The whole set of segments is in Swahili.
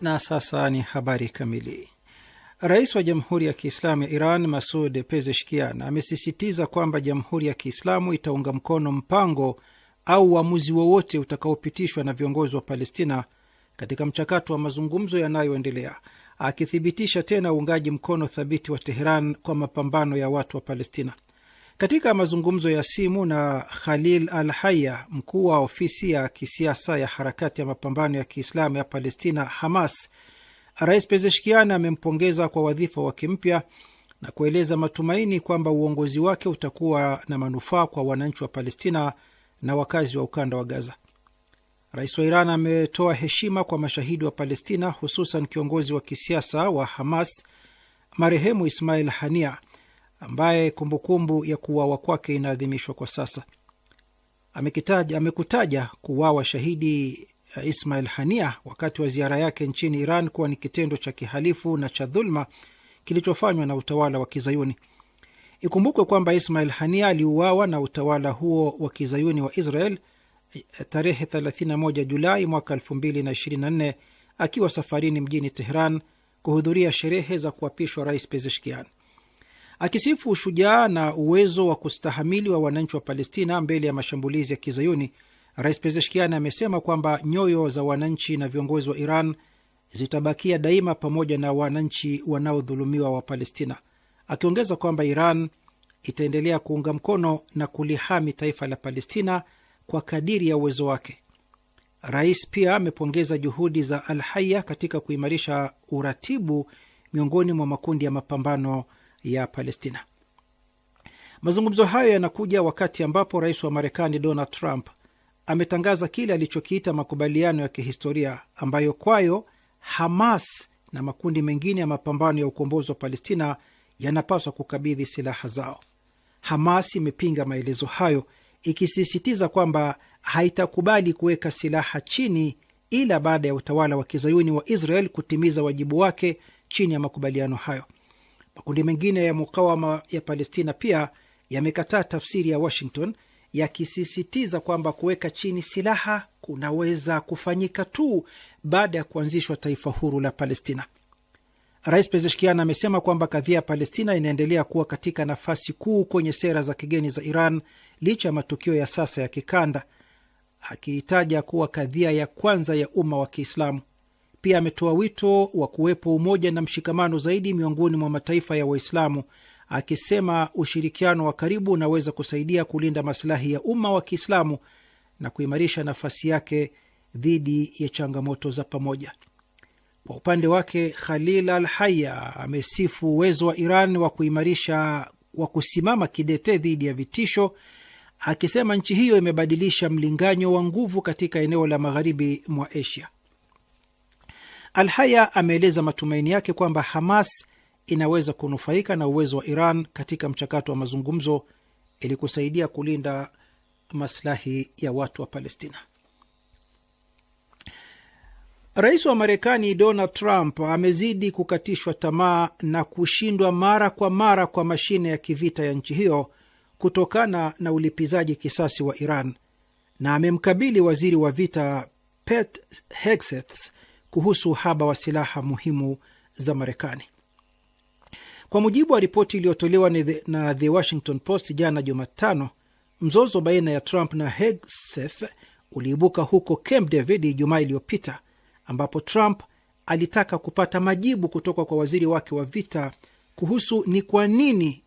Na sasa ni habari kamili. Rais wa Jamhuri ya Kiislamu ya Iran Masoud Pezeshkian amesisitiza kwamba Jamhuri ya Kiislamu itaunga mkono mpango au uamuzi wowote utakaopitishwa na viongozi wa Palestina katika mchakato wa mazungumzo yanayoendelea, akithibitisha tena uungaji mkono thabiti wa Teheran kwa mapambano ya watu wa Palestina. Katika mazungumzo ya simu na Khalil al-Haya, mkuu wa ofisi ya kisiasa ya harakati ya mapambano ya Kiislamu ya Palestina, Hamas, Rais Pezeshkian amempongeza kwa wadhifa wake mpya na kueleza matumaini kwamba uongozi wake utakuwa na manufaa kwa wananchi wa Palestina na wakazi wa ukanda wa Gaza. Rais wa Iran ametoa heshima kwa mashahidi wa Palestina, hususan kiongozi wa kisiasa wa Hamas marehemu Ismail Hania, ambaye kumbukumbu ya kuuawa kwake inaadhimishwa kwa sasa. Amekutaja kuuawa shahidi Ismail Hania wakati wa ziara yake nchini Iran kuwa ni kitendo cha kihalifu na cha dhulma kilichofanywa na utawala wa Kizayuni. Ikumbukwe kwamba Ismail Hania aliuawa na utawala huo wa Kizayuni wa Israel tarehe 31 Julai mwaka 2024 akiwa safarini mjini Tehran kuhudhuria sherehe za kuapishwa Rais Pezeshkian. Akisifu ushujaa na uwezo wa kustahamili wa wananchi wa Palestina mbele ya mashambulizi ya Kizayuni, Rais Pezeshkian amesema kwamba nyoyo za wananchi na viongozi wa Iran zitabakia daima pamoja na wananchi wanaodhulumiwa wa Palestina, akiongeza kwamba Iran itaendelea kuunga mkono na kulihami taifa la Palestina kwa kadiri ya uwezo wake. Rais pia amepongeza juhudi za Al-Haya katika kuimarisha uratibu miongoni mwa makundi ya mapambano ya Palestina. Mazungumzo hayo yanakuja wakati ambapo rais wa Marekani Donald Trump ametangaza kile alichokiita makubaliano ya kihistoria ambayo kwayo Hamas na makundi mengine ya mapambano ya ukombozi wa Palestina yanapaswa kukabidhi silaha zao. Hamas imepinga maelezo hayo, ikisisitiza kwamba haitakubali kuweka silaha chini ila baada ya utawala wa Kizayuni wa Israel kutimiza wajibu wake chini ya makubaliano hayo. Makundi mengine ya mukawama ya Palestina pia yamekataa tafsiri ya Washington, yakisisitiza kwamba kuweka chini silaha kunaweza kufanyika tu baada ya kuanzishwa taifa huru la Palestina. Rais Pezeshkian amesema kwamba kadhia ya Palestina inaendelea kuwa katika nafasi kuu kwenye sera za kigeni za Iran licha ya matukio ya sasa ya kikanda, akiitaja kuwa kadhia ya kwanza ya umma wa Kiislamu. Pia ametoa wito wa kuwepo umoja na mshikamano zaidi miongoni mwa mataifa ya Waislamu, akisema ushirikiano wa karibu unaweza kusaidia kulinda masilahi ya umma wa Kiislamu na kuimarisha nafasi yake dhidi ya changamoto za pamoja. Kwa upande wake, Khalil al-Haya amesifu uwezo wa Iran wa kusimama kidete dhidi ya vitisho, akisema nchi hiyo imebadilisha mlinganyo wa nguvu katika eneo la magharibi mwa Asia. Al-Haya ameeleza matumaini yake kwamba Hamas inaweza kunufaika na uwezo wa Iran katika mchakato wa mazungumzo ili kusaidia kulinda maslahi ya watu wa Palestina. Rais wa Marekani Donald Trump amezidi kukatishwa tamaa na kushindwa mara kwa mashine ya kivita ya nchi hiyo kutokana na ulipizaji kisasi wa Iran, na amemkabili waziri wa vita Pete Hegseth kuhusu uhaba wa silaha muhimu za Marekani. Kwa mujibu wa ripoti iliyotolewa na The Washington Post jana Jumatano, mzozo baina ya Trump na Hegseth uliibuka huko Camp David Ijumaa iliyopita, ambapo Trump alitaka kupata majibu kutoka kwa waziri wake wa vita kuhusu ni kwa nini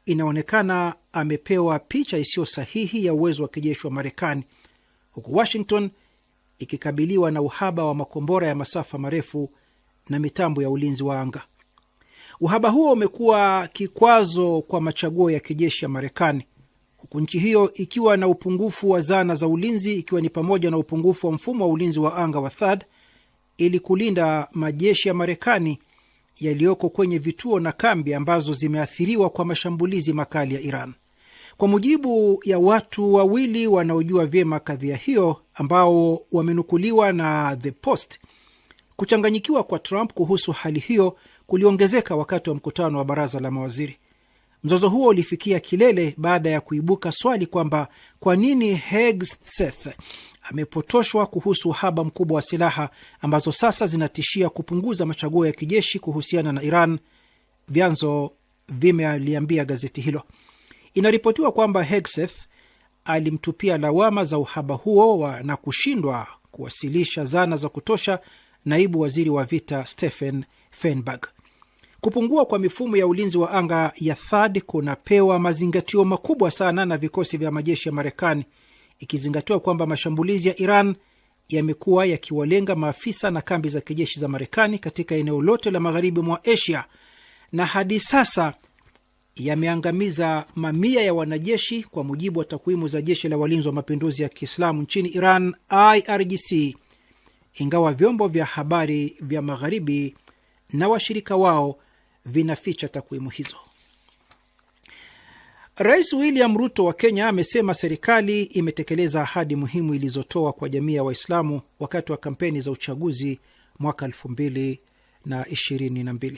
inaonekana amepewa picha isiyo sahihi ya uwezo wa kijeshi wa Marekani, huku Washington ikikabiliwa na uhaba wa makombora ya masafa marefu na mitambo ya ulinzi wa anga. Uhaba huo umekuwa kikwazo kwa machaguo ya kijeshi ya Marekani, huku nchi hiyo ikiwa na upungufu wa zana za ulinzi, ikiwa ni pamoja na upungufu wa mfumo wa ulinzi wa anga wa THAAD ili kulinda majeshi ya Marekani yaliyoko kwenye vituo na kambi ambazo zimeathiriwa kwa mashambulizi makali ya Iran. Kwa mujibu ya watu wawili wanaojua vyema kadhia hiyo ambao wamenukuliwa na The Post, kuchanganyikiwa kwa Trump kuhusu hali hiyo kuliongezeka wakati wa mkutano wa baraza la mawaziri. Mzozo huo ulifikia kilele baada ya kuibuka swali kwamba kwa nini Hegseth amepotoshwa kuhusu uhaba mkubwa wa silaha ambazo sasa zinatishia kupunguza machaguo ya kijeshi kuhusiana na Iran, vyanzo vimeliambia gazeti hilo. Inaripotiwa kwamba Hegseth alimtupia lawama za uhaba huo na kushindwa kuwasilisha zana za kutosha naibu waziri wa vita Stephen Feinberg. Kupungua kwa mifumo ya ulinzi wa anga ya THAAD kunapewa mazingatio makubwa sana na vikosi vya majeshi ya Marekani, ikizingatiwa kwamba mashambulizi ya Iran yamekuwa yakiwalenga maafisa na kambi za kijeshi za Marekani katika eneo lote la magharibi mwa Asia, na hadi sasa yameangamiza mamia ya wanajeshi, kwa mujibu wa takwimu za jeshi la walinzi wa mapinduzi ya Kiislamu nchini Iran, IRGC, ingawa vyombo vya habari vya magharibi na washirika wao vinaficha takwimu hizo. Rais William Ruto wa Kenya amesema serikali imetekeleza ahadi muhimu ilizotoa kwa jamii ya Waislamu wakati wa kampeni za uchaguzi mwaka 2022.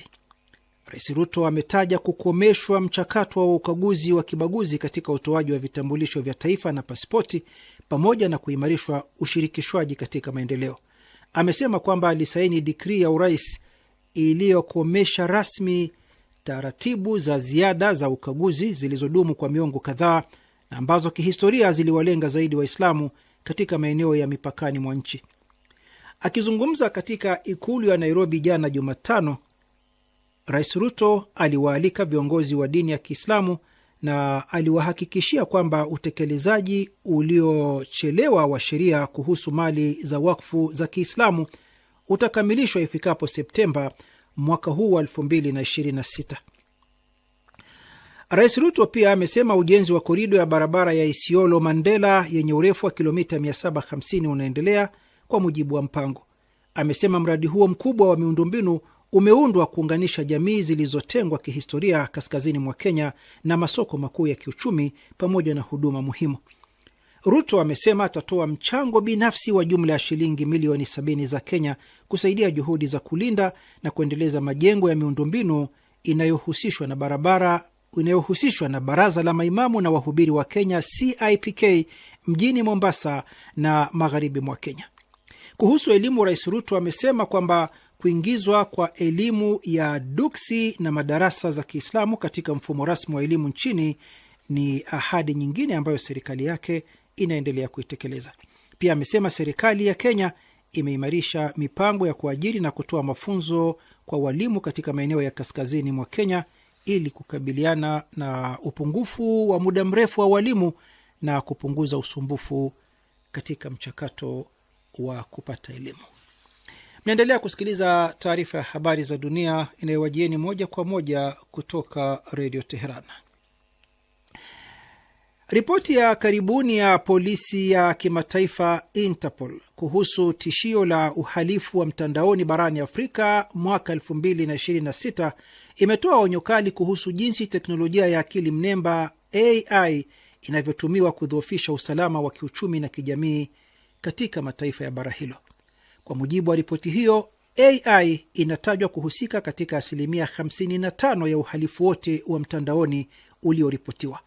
Rais Ruto ametaja kukomeshwa mchakato wa ukaguzi wa kibaguzi katika utoaji wa vitambulisho vya taifa na pasipoti pamoja na kuimarishwa ushirikishwaji katika maendeleo. Amesema kwamba alisaini dikrii ya urais iliyokomesha rasmi taratibu za ziada za ukaguzi zilizodumu kwa miongo kadhaa na ambazo kihistoria ziliwalenga zaidi Waislamu katika maeneo ya mipakani mwa nchi. Akizungumza katika ikulu ya Nairobi jana Jumatano, Rais Ruto aliwaalika viongozi wa dini ya Kiislamu na aliwahakikishia kwamba utekelezaji uliochelewa wa sheria kuhusu mali za wakfu za Kiislamu utakamilishwa ifikapo Septemba mwaka huu wa 2026. Rais Ruto pia amesema ujenzi wa korido ya barabara ya Isiolo Mandela yenye urefu wa kilomita 750 unaendelea kwa mujibu wa mpango. Amesema mradi huo mkubwa wa miundombinu umeundwa kuunganisha jamii zilizotengwa kihistoria kaskazini mwa Kenya na masoko makuu ya kiuchumi pamoja na huduma muhimu. Ruto amesema atatoa mchango binafsi wa jumla ya shilingi milioni 70 za Kenya kusaidia juhudi za kulinda na kuendeleza majengo ya miundombinu inayohusishwa na Baraza la Maimamu na Wahubiri wa Kenya CIPK mjini Mombasa na magharibi mwa Kenya. Kuhusu elimu, Rais Ruto amesema kwamba kuingizwa kwa elimu ya duksi na madarasa za Kiislamu katika mfumo rasmi wa elimu nchini ni ahadi nyingine ambayo serikali yake inaendelea kuitekeleza. Pia amesema serikali ya Kenya imeimarisha mipango ya kuajiri na kutoa mafunzo kwa walimu katika maeneo ya kaskazini mwa Kenya ili kukabiliana na upungufu wa muda mrefu wa walimu na kupunguza usumbufu katika mchakato wa kupata elimu. Mnaendelea kusikiliza taarifa ya habari za dunia inayowajieni moja kwa moja kutoka Redio Teheran. Ripoti ya karibuni ya polisi ya kimataifa Interpol kuhusu tishio la uhalifu wa mtandaoni barani Afrika mwaka 2026 imetoa onyo kali kuhusu jinsi teknolojia ya akili mnemba AI inavyotumiwa kudhoofisha usalama wa kiuchumi na kijamii katika mataifa ya bara hilo. Kwa mujibu wa ripoti hiyo, AI inatajwa kuhusika katika 55% ya uhalifu wote wa mtandaoni ulioripotiwa.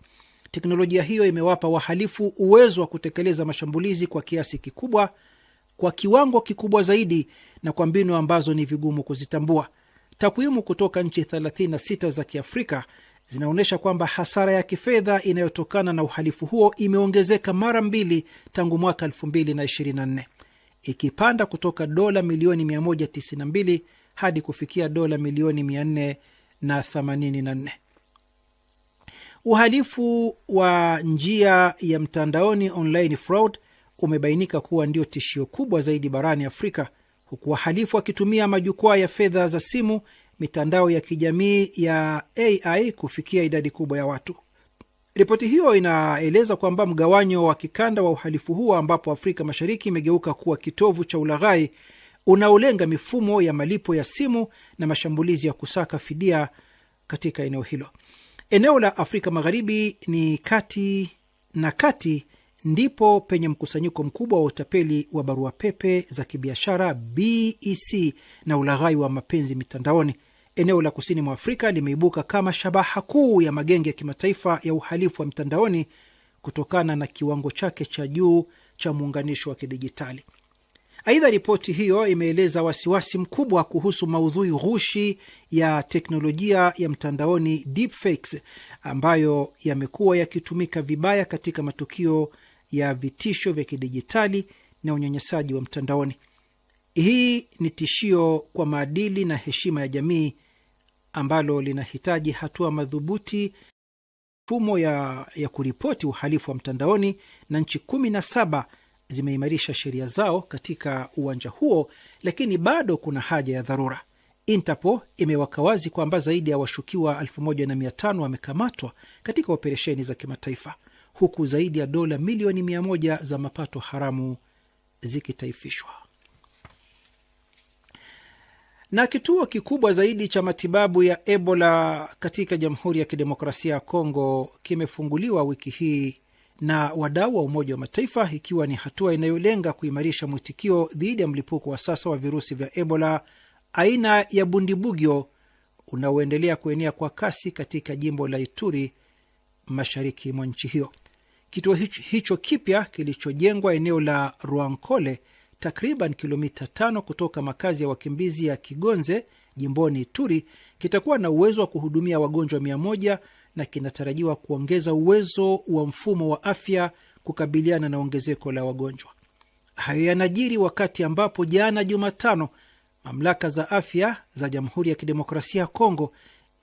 Teknolojia hiyo imewapa wahalifu uwezo wa kutekeleza mashambulizi kwa kiasi kikubwa, kwa kiwango kikubwa zaidi na kwa mbinu ambazo ni vigumu kuzitambua. Takwimu kutoka nchi 36 za Kiafrika zinaonyesha kwamba hasara ya kifedha inayotokana na uhalifu huo imeongezeka mara 2 tangu mwaka 2024, ikipanda kutoka dola milioni 192 hadi kufikia dola milioni 484. Uhalifu wa njia ya mtandaoni, online fraud, umebainika kuwa ndio tishio kubwa zaidi barani Afrika, huku wahalifu wakitumia majukwaa ya fedha za simu, mitandao ya kijamii ya AI kufikia idadi kubwa ya watu. Ripoti hiyo inaeleza kwamba mgawanyo wa kikanda wa uhalifu huo, ambapo Afrika Mashariki imegeuka kuwa kitovu cha ulaghai, unaolenga mifumo ya malipo ya simu na mashambulizi ya kusaka fidia katika eneo hilo. Eneo la Afrika Magharibi ni kati ndipo penye mkusanyiko mkubwa wa utapeli wa barua pepe za kibiashara BEC na ulaghai wa mapenzi mitandaoni. Eneo la kusini mwa Afrika limeibuka kama shabaha kuu ya magenge ya kimataifa ya uhalifu wa mtandaoni kutokana na kiwango chake cha juu cha muunganisho wa kidijitali. Aidha, ripoti hiyo imeeleza wasiwasi mkubwa kuhusu maudhui ghushi ya teknolojia ya mtandaoni deepfakes, ambayo yamekuwa yakitumika vibaya katika matukio ya vitisho vya kidijitali na unyanyasaji wa mtandaoni. Hii ni tishio kwa maadili na heshima ya jamii ambalo linahitaji hatua madhubuti mifumo ya kuripoti uhalifu wa mtandaoni, na nchi 17 zimeimarisha sheria zao katika uwanja huo, lakini bado kuna haja ya dharura. Interpol imeweka wazi kwamba zaidi ya washukiwa 1500 wamekamatwa katika operesheni za kimataifa, huku zaidi ya dola milioni 100 za mapato haramu zikitaifishwa. Na kituo kikubwa zaidi cha matibabu ya Ebola katika Jamhuri ya Kidemokrasia ya Kongo kimefunguliwa wiki hii na wadau wa Umoja wa Mataifa, ikiwa ni hatua inayolenga kuimarisha mwitikio dhidi ya mlipuko wa sasa wa virusi vya Ebola aina ya Bundibugyo unaoendelea kuenea kwa kasi katika jimbo la Ituri, mashariki mwa nchi hiyo. Kituo hicho kipya kilichojengwa eneo la Ruankole, takriban kilomita 5 kutoka makazi ya wakimbizi ya Kigonze jimboni Ituri, kitakuwa na uwezo wa kuhudumia wagonjwa 100 na kinatarajiwa kuongeza uwezo wa mfumo wa afya kukabiliana na ongezeko la wagonjwa. Hayo yanajiri wakati ambapo jana Jumatano mamlaka za afya za Jamhuri ya Kidemokrasia ya Kongo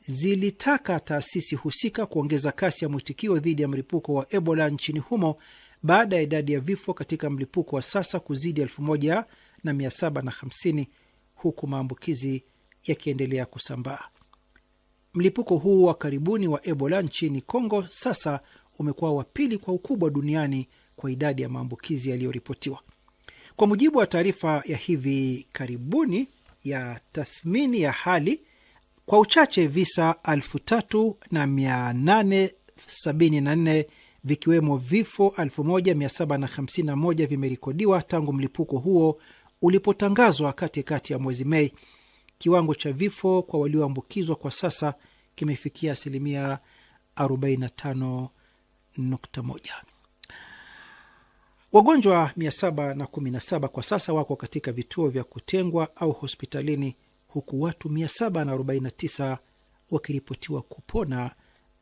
zilitaka taasisi husika kuongeza kasi ya mwitikio dhidi ya mlipuko wa Ebola nchini humo baada ya idadi ya vifo katika mlipuko wa sasa kuzidi 1750 huku maambukizi yakiendelea kusambaa. Mlipuko huu wa karibuni wa Ebola nchini Kongo sasa umekuwa wa pili kwa ukubwa duniani kwa idadi ya maambukizi yaliyoripotiwa. Kwa mujibu wa taarifa ya hivi karibuni ya tathmini ya hali, kwa uchache visa 3874 vikiwemo vifo 1751 vimerekodiwa tangu mlipuko huo ulipotangazwa katikati ya mwezi Mei. Kiwango cha vifo kwa walioambukizwa kwa sasa kimefikia 45.1%. Wagonjwa 717 kwa sasa wako katika vituo vya kutengwa au hospitalini, huku watu 749 wakiripotiwa kupona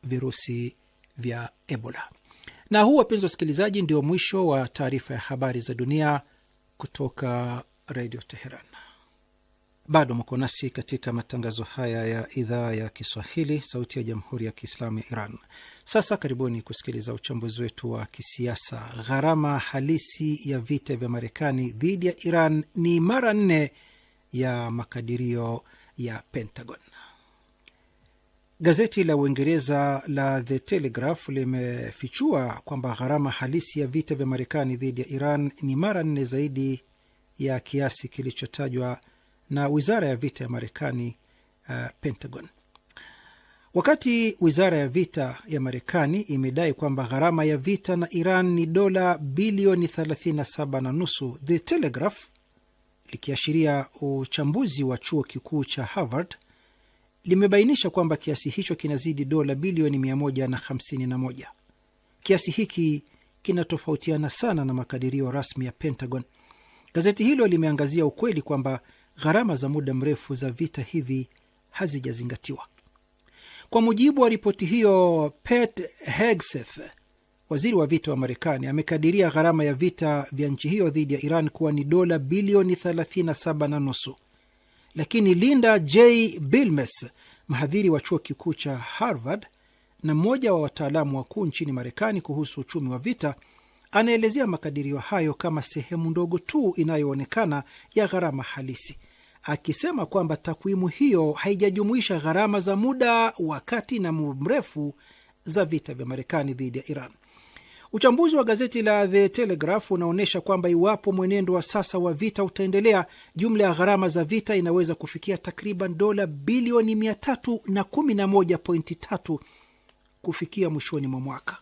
virusi vya Ebola. Na huu, wapenzi wasikilizaji, ndio mwisho wa taarifa ya habari za dunia kutoka Radio Teheran. Bado mko nasi katika matangazo haya ya idhaa ya Kiswahili, sauti ya Jamhuri ya Kiislamu ya Iran. Sasa karibuni kusikiliza uchambuzi wetu wa kisiasa. Gharama halisi ya vita vya Marekani dhidi ya Iran ni mara 4 ya makadirio ya Pentagon. Gazeti la Uingereza la The Telegraph limefichua kwamba gharama halisi ya vita vya Marekani dhidi ya Iran ni mara 4 zaidi ya kiasi kilichotajwa na wizara ya vita ya Marekani, Pentagon. Wakati wizara ya vita ya Marekani imedai kwamba gharama ya vita na Iran ni dola bilioni 37.5, The Telegraph likiashiria uchambuzi wa chuo kikuu cha Harvard limebainisha kwamba kiasi hicho kinazidi dola bilioni 151. Kiasi hiki kinatofautiana sana na makadirio rasmi ya Pentagon. Gazeti hilo limeangazia ukweli kwamba gharama za muda mrefu za vita hivi hazijazingatiwa. Kwa mujibu wa ripoti hiyo, Pete Hegseth, waziri wa vita wa Marekani, amekadiria gharama ya vita vya nchi hiyo dhidi ya Iran kuwa ni dola bilioni 37.5. Lakini Linda J. Bilmes, mhadhiri wa chuo kikuu cha Harvard na mmoja wa wataalamu wakuu nchini Marekani kuhusu uchumi wa vita, anaelezea makadirio hayo kama sehemu ndogo tu inayoonekana ya gharama halisi, akisema kwamba takwimu hiyo haijajumuisha gharama za muda wa kati na mrefu za vita vya Marekani dhidi ya Iran. Uchambuzi wa gazeti la The Telegraph unaonyesha kwamba iwapo mwenendo wa sasa wa vita utaendelea, jumla ya gharama za vita inaweza kufikia takriban dola bilioni 311.3 kufikia mwishoni mwa mwaka.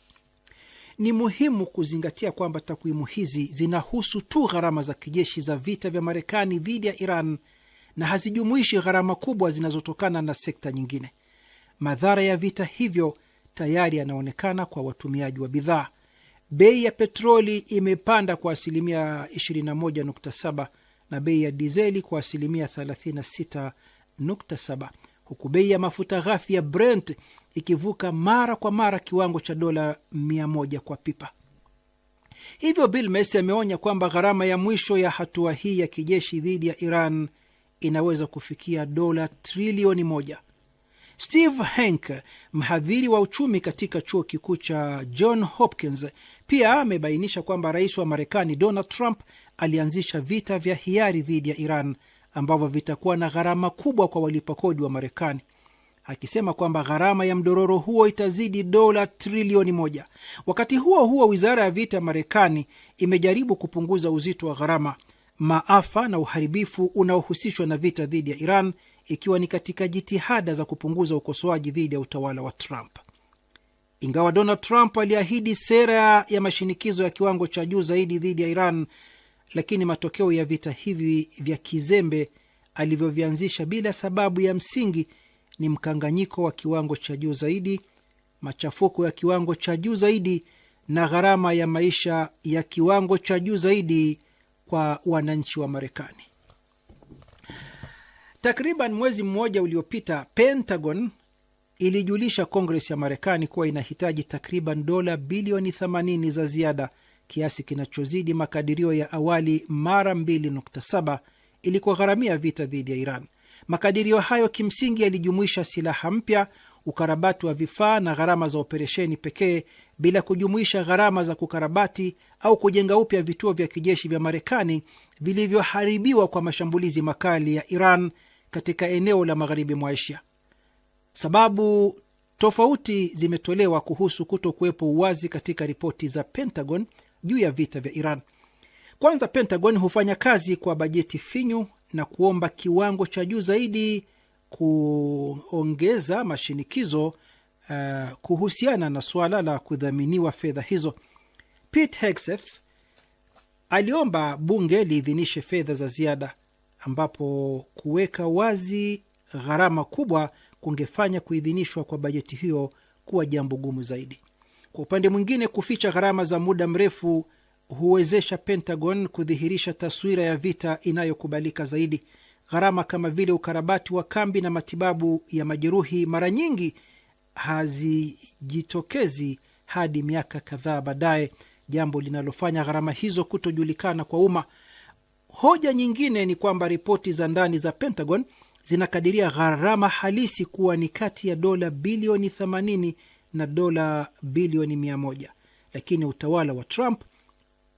Ni muhimu kuzingatia kwamba takwimu hizi zinahusu tu gharama za kijeshi za vita vya Marekani dhidi ya Iran na hazijumuishi gharama kubwa zinazotokana na sekta nyingine. Madhara ya vita hivyo tayari yanaonekana kwa watumiaji wa bidhaa. Bei ya petroli imepanda kwa asilimia 21.7 na bei ya dizeli kwa asilimia 36.7, huku bei ya mafuta ghafi ya Brent ikivuka mara kwa mara kiwango cha dola 100 kwa pipa. Hivyo Bill Messi ameonya kwamba gharama ya mwisho ya hatua hii ya kijeshi dhidi ya Iran inaweza kufikia dola trilioni 1. Steve Henk, mhadhiri wa uchumi katika chuo kikuu cha John Hopkins, pia amebainisha kwamba rais wa Marekani Donald Trump alianzisha vita vya hiari dhidi ya Iran ambavyo vitakuwa na gharama kubwa kwa walipa kodi wa Marekani, akisema kwamba gharama ya mdororo huo itazidi dola trilioni 1. Wakati huo huo, wizara ya vita ya Marekani imejaribu kupunguza uzito wa gharama, maafa na uharibifu unaohusishwa na vita dhidi ya Iran, ikiwa ni katika jitihada za kupunguza ukosoaji dhidi ya utawala wa Trump. Ingawa Donald Trump aliahidi sera ya mashinikizo ya kiwango cha juu zaidi dhidi ya Iran, lakini matokeo ya vita hivi vya kizembe alivyovianzisha bila sababu ya msingi ni mkanganyiko wa kiwango cha juu zaidi, machafuko ya kiwango cha juu zaidi na gharama ya maisha ya kiwango cha juu zaidi kwa wananchi wa Marekani. Takriban mwezi mmoja uliopita, Pentagon ilijulisha Kongres ya Marekani kuwa inahitaji takriban dola bilioni 80 za ziada, kiasi kinachozidi makadirio ya awali mara 2.7 ili kugharamia vita dhidi ya Iran. Makadirio hayo kimsingi yalijumuisha silaha mpya, ukarabati wa vifaa na gharama za operesheni pekee, bila kujumuisha gharama za kukarabati au kujenga upya vituo vya kijeshi vya Marekani vilivyoharibiwa kwa mashambulizi makali ya Iran katika eneo la magharibi mwa Asia. Sababu tofauti zimetolewa kuhusu kutokuwepo uwazi katika ripoti za Pentagon juu ya vita vya Iran. Kwanza, Pentagon hufanya kazi kwa bajeti finyu na kuomba kiwango cha juu zaidi kuongeza mashinikizo kuhusiana na suala la kudhaminiwa fedha hizo. Pete Hegseth aliomba bunge liidhinishe fedha za ziada, ambapo kuweka wazi gharama kubwa kungefanya kuidhinishwa kwa bajeti hiyo kuwa jambo gumu zaidi. Kwa upande mwingine, kuficha gharama za muda mrefu huwezesha Pentagon kudhihirisha taswira ya vita inayokubalika zaidi. Gharama kama vile ukarabati wa kambi na matibabu ya majeruhi mara nyingi hazijitokezi hadi miaka kadhaa baadaye, jambo linalofanya gharama hizo kutojulikana kwa umma. Hoja nyingine ni kwamba ripoti za ndani za Pentagon zinakadiria gharama halisi kuwa ni kati ya dola bilioni 80 na dola bilioni 100, lakini utawala wa Trump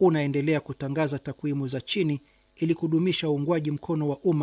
unaendelea kutangaza takwimu za chini ili kudumisha uungwaji mkono wa umma